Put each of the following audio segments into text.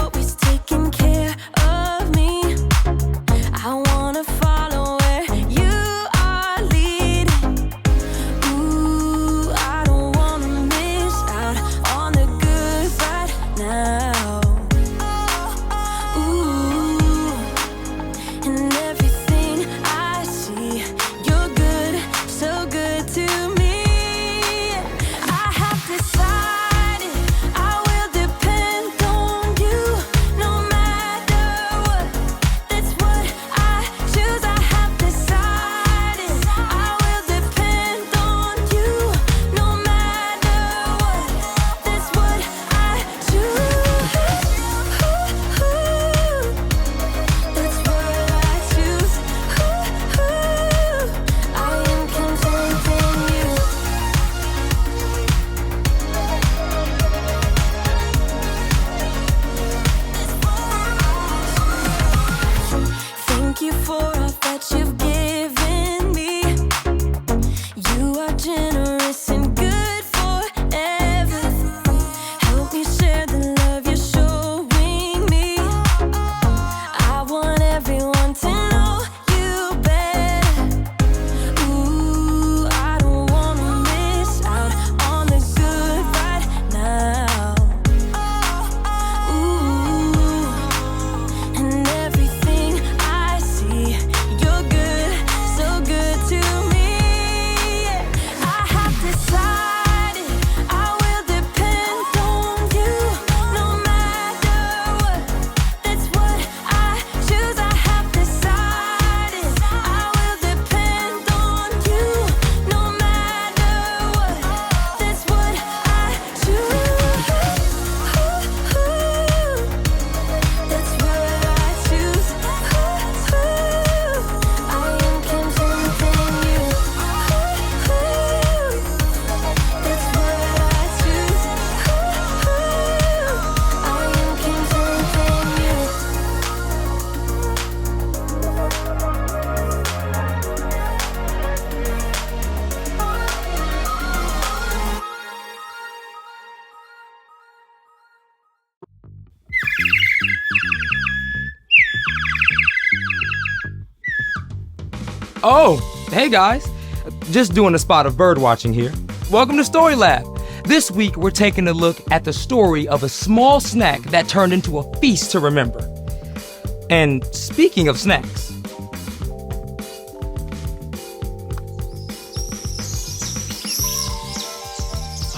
always taking care of me. I wanna follow where you are leading. Ooh, I don't wanna miss out on the good right now. Ooh, and everything I see, you're good, so good to me. I have decided I will depend on you no matter what. That's what I choose. I have decided I will depend on you no matter what. That's what I choose. That's what I choose. I am content in you. Thank you for all that you've given me. You are generous and good forever. Help me share the love you're showing me. I want everyone to know you better. Ooh, I don't wanna miss out on the good right now. Ooh, and everything I see, you're good, so good to me. I have decided I will depend on you no matter what. That's what I choose. I have decided I will depend on you no matter what. That's what I choose. That's what I choose. I am content in you. That's what I choose. I am content in you. Oh, hey guys. Just doing a spot of bird watching here. Welcome to Story Lab. This week we're taking a look at the story of a small snack that turned into a feast to remember. And speaking of snacks,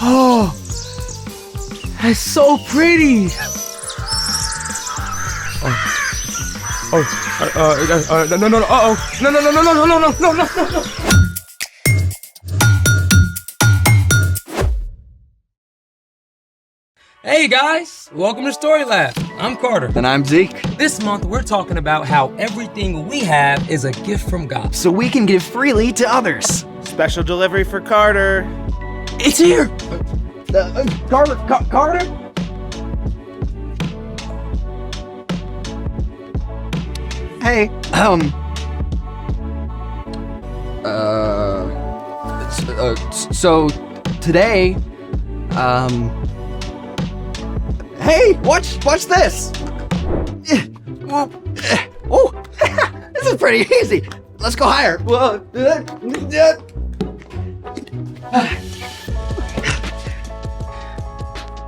oh, that's so pretty. No, uh-oh. No. Hey guys, welcome to Story Lab. I'm Carter. And I'm Zeke. This month we're talking about how everything we have is a gift from God. So we can give freely to others. Special delivery for Carter. It's here. Carter? Hey, so today, hey, watch this. Oh, this is pretty easy. Let's go higher. What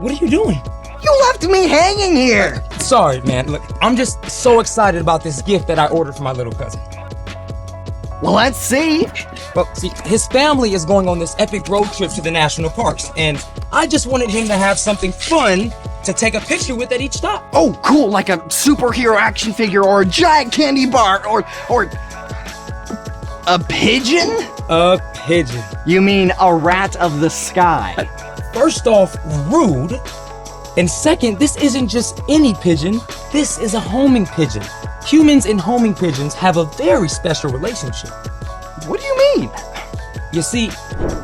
are you doing? You left me hanging here. Sorry, man. Look, I'm just so excited about this gift that I ordered for my little cousin. Well, let's see. Well, see, his family is going on this epic road trip to the national parks, and I just wanted him to have something fun to take a picture with at each stop. Oh, cool, like a superhero action figure or a giant candy bar or a pigeon? A pigeon. You mean a rat of the sky? First off, rude. And second, this isn't just any pigeon. This is a homing pigeon. Humans and homing pigeons have a very special relationship. What do you mean? You see,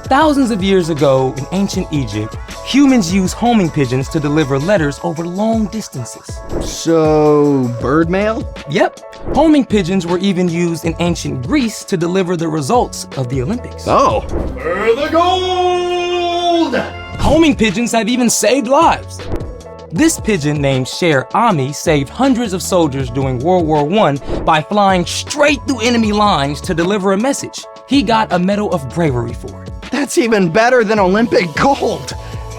thousands of years ago in ancient Egypt, humans used homing pigeons to deliver letters over long distances. So, bird mail? Yep. Homing pigeons were even used in ancient Greece to deliver the results of the Olympics. Oh. For the gold! Homing pigeons have even saved lives. This pigeon named Sher Ami saved hundreds of soldiers during World War I by flying straight through enemy lines to deliver a message. He got a Medal of Bravery for it. That's even better than Olympic gold.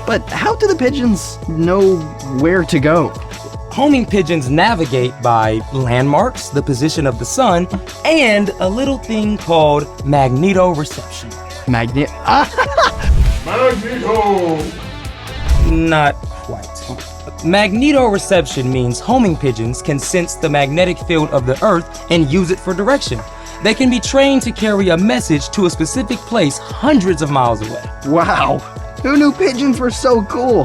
But how do the pigeons know where to go? Homing pigeons navigate by landmarks, the position of the sun, and a little thing called magnetoreception. Magnet. Magneto! Not quite. Magnetoreception means homing pigeons can sense the magnetic field of the Earth and use it for direction. They can be trained to carry a message to a specific place hundreds of miles away. Wow. Who knew pigeons were so cool?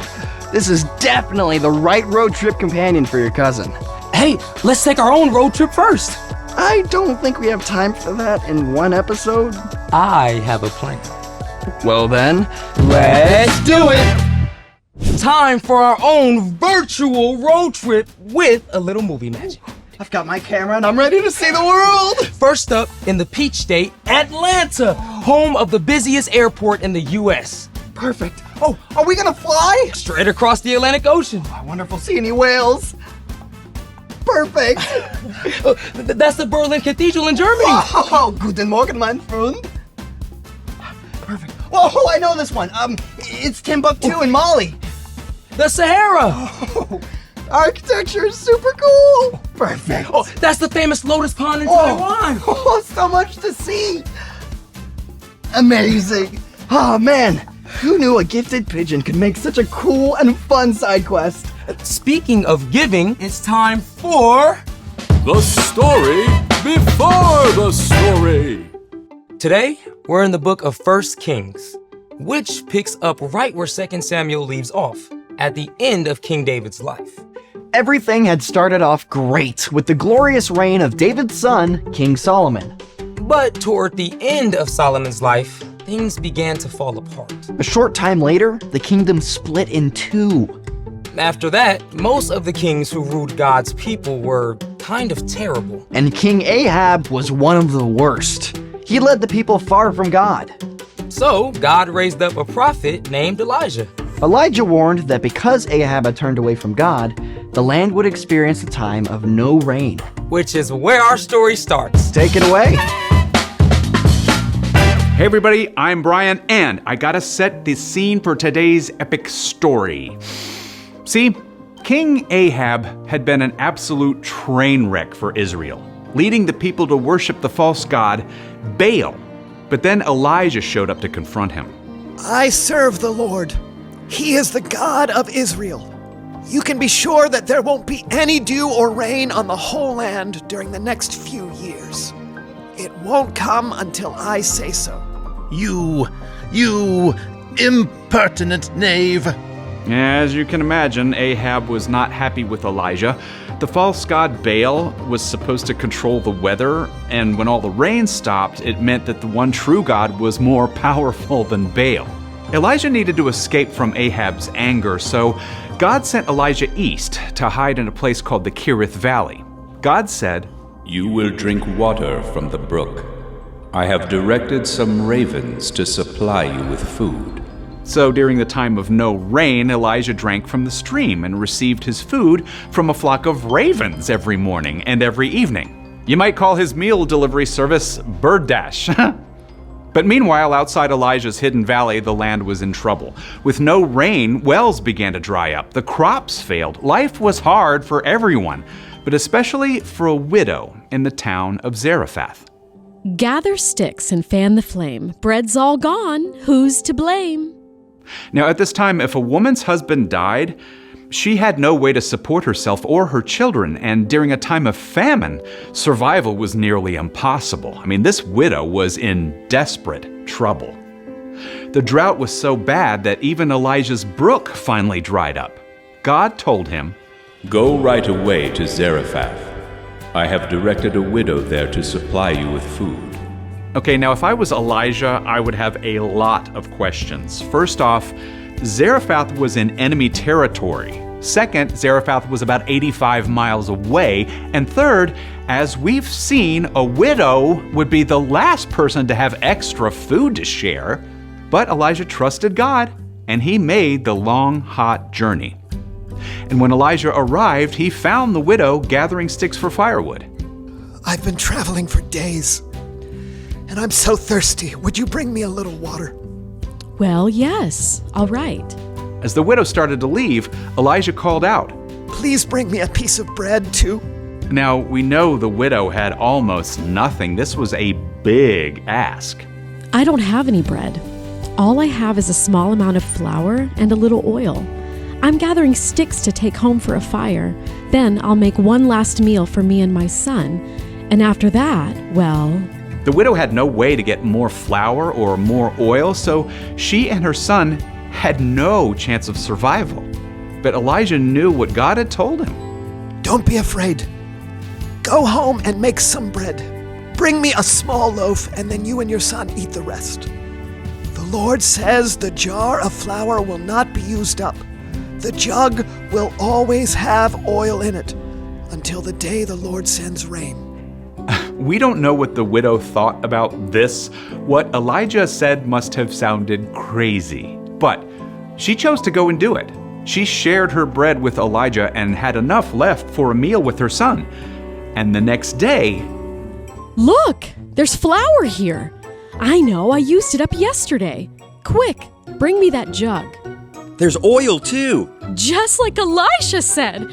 This is definitely the right road trip companion for your cousin. Hey, let's take our own road trip first. I don't think we have time for that in one episode. I have a plan. Well then, Let's do it! Time for our own virtual road trip with a little movie magic. I've got my camera and I'm ready to see the world! First up, in the Peach State, Atlanta, home of the busiest airport in the U.S. Perfect. Oh, are we gonna fly? Straight across the Atlantic Ocean. I wonder if we'll see any whales. Perfect. That's the Berlin Cathedral in Germany. Oh, guten Morgen, mein Freund. Perfect. Oh, I know this one. It's Timbuktu in Mali. The Sahara. Oh, architecture is super cool. Perfect. Oh, that's the famous Lotus Pond in Oh. Taiwan. Oh, so much to see. Amazing. Oh, man. Who knew a gifted pigeon could make such a cool and fun side quest? Speaking of giving, it's time for The story before the story. Today, we're in the book of 1 Kings, which picks up right where 2 Samuel leaves off, at the end of King David's life. Everything had started off great with the glorious reign of David's son, King Solomon. But toward the end of Solomon's life, things began to fall apart. A short time later, the kingdom split in two. After that, most of the kings who ruled God's people were kind of terrible. And King Ahab was one of the worst. He led the people far from God. So, God raised up a prophet named Elijah. Elijah warned that because Ahab had turned away from God, the land would experience a time of no rain. Which is where our story starts. Take it away. Hey everybody, I'm Brian, and I gotta set the scene for today's epic story. See, King Ahab had been an absolute train wreck for Israel, leading the people to worship the false god Baal. But then Elijah showed up to confront him. I serve the Lord. He is the God of Israel. You can be sure that there won't be any dew or rain on the whole land during the next few years. It won't come until I say so. You impertinent knave. As you can imagine, Ahab was not happy with Elijah. The false god Baal was supposed to control the weather, and when all the rain stopped, it meant that the one true God was more powerful than Baal. Elijah needed to escape from Ahab's anger, so God sent Elijah east to hide in a place called the Kerith Valley. God said, "You will drink water from the brook. I have directed some ravens to supply you with food." So during the time of no rain, Elijah drank from the stream and received his food from a flock of ravens every morning and every evening. You might call his meal delivery service Bird Dash. But meanwhile, outside Elijah's hidden valley, the land was in trouble. With no rain, wells began to dry up. The crops failed. Life was hard for everyone, but especially for a widow in the town of Zarephath. Gather sticks and fan the flame. Bread's all gone. Who's to blame? Now, at this time, if a woman's husband died, she had no way to support herself or her children, and during a time of famine, survival was nearly impossible. I mean, this widow was in desperate trouble. The drought was so bad that even Elijah's brook finally dried up. God told him, "Go right away to Zarephath. I have directed a widow there to supply you with food." Okay, now if I was Elijah, I would have a lot of questions. First off, Zarephath was in enemy territory. Second, Zarephath was about 85 miles away. And third, as we've seen, a widow would be the last person to have extra food to share. But Elijah trusted God, and he made the long, hot journey. And when Elijah arrived, he found the widow gathering sticks for firewood. I've been traveling for days, and I'm so thirsty. Would you bring me a little water? Well, yes. All right. As the widow started to leave, Elijah called out. Please bring me a piece of bread, too. Now, we know the widow had almost nothing. This was a big ask. I don't have any bread. All I have is a small amount of flour and a little oil. I'm gathering sticks to take home for a fire. Then I'll make one last meal for me and my son. And after that, well... The widow had no way to get more flour or more oil, so she and her son had no chance of survival. But Elijah knew what God had told him. Don't be afraid. Go home and make some bread. Bring me a small loaf, and then you and your son eat the rest. The Lord says the jar of flour will not be used up. The jug will always have oil in it until the day the Lord sends rain. We don't know what the widow thought about this. What Elijah said must have sounded crazy. But she chose to go and do it. She shared her bread with Elijah and had enough left for a meal with her son. And the next day... Look! There's flour here! I know, I used it up yesterday. Quick, bring me that jug. There's oil, too. Just like Elisha said.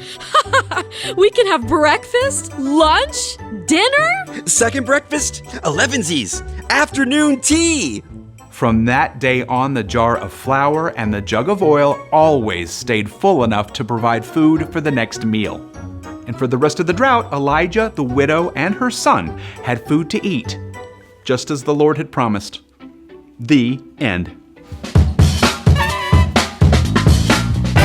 We can have breakfast, lunch, dinner. Second breakfast, 11sies. Afternoon tea. From that day on, the jar of flour and the jug of oil always stayed full enough to provide food for the next meal. And for the rest of the drought, Elijah, the widow, and her son had food to eat, just as the Lord had promised. The end.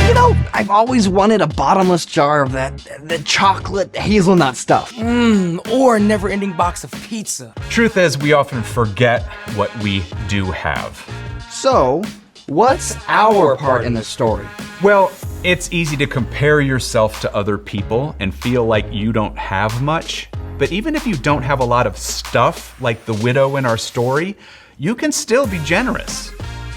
You know, I've always wanted a bottomless jar of the chocolate hazelnut stuff. Or a never-ending box of pizza. Truth is, we often forget what we do have. So, what's our part in the story? Well, it's easy to compare yourself to other people and feel like you don't have much. But even if you don't have a lot of stuff, like the widow in our story, you can still be generous.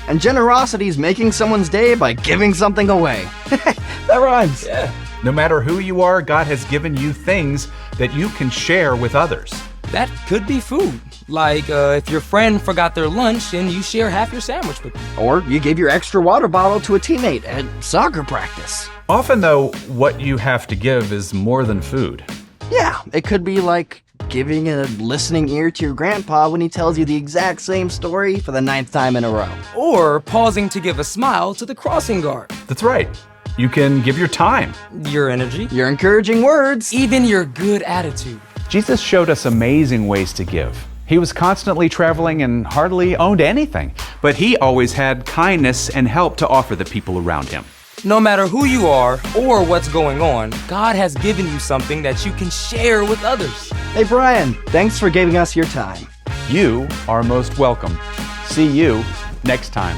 And generosity is making someone's day by giving something away. That rhymes. Yeah. No matter who you are, God has given you things that you can share with others. That could be food. Like if your friend forgot their lunch and you share half your sandwich with them. Or you gave your extra water bottle to a teammate at soccer practice. Often, though, what you have to give is more than food. Yeah, it could be like giving a listening ear to your grandpa when he tells you the exact same story for the 9th time in a row. Or pausing to give a smile to the crossing guard. That's right. You can give your time, Your energy. Your encouraging words. Even your good attitude. Jesus showed us amazing ways to give. He was constantly traveling and hardly owned anything, but he always had kindness and help to offer the people around him. No matter who you are or what's going on, God has given you something that you can share with others. Hey Brian, thanks for giving us your time. You are most welcome. See you next time.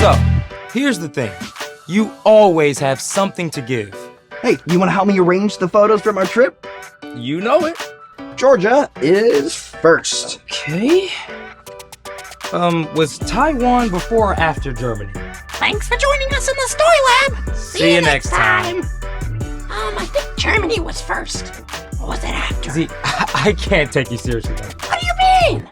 So, here's the thing. You always have something to give. Hey, you want to help me arrange the photos from our trip? You know it. Georgia is first. Okay. Was Taiwan before or after Germany? Thanks for joining us in the story lab. See you next time. I think Germany was first. Or was it after? See, I can't take you seriously. What do you mean?